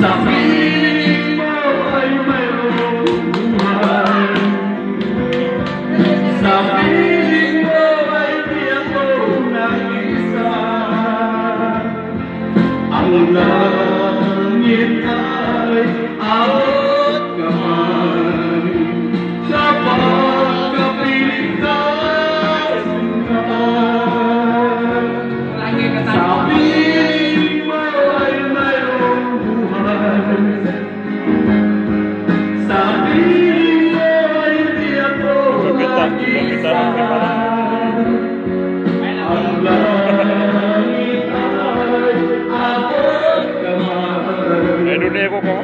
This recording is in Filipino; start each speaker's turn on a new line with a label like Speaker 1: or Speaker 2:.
Speaker 1: Sa piling mo ay mayroong buhay. Sa piling mo ay di ako nag-isa. Ang langit ay awat kamay sa pagkapiling ka sinay. Sa piling mo ay mayroong buhay. Sa piling mo ay di ako nag-isa. Ang langit ay awat kamay.
Speaker 2: Ay, doon na ako ko.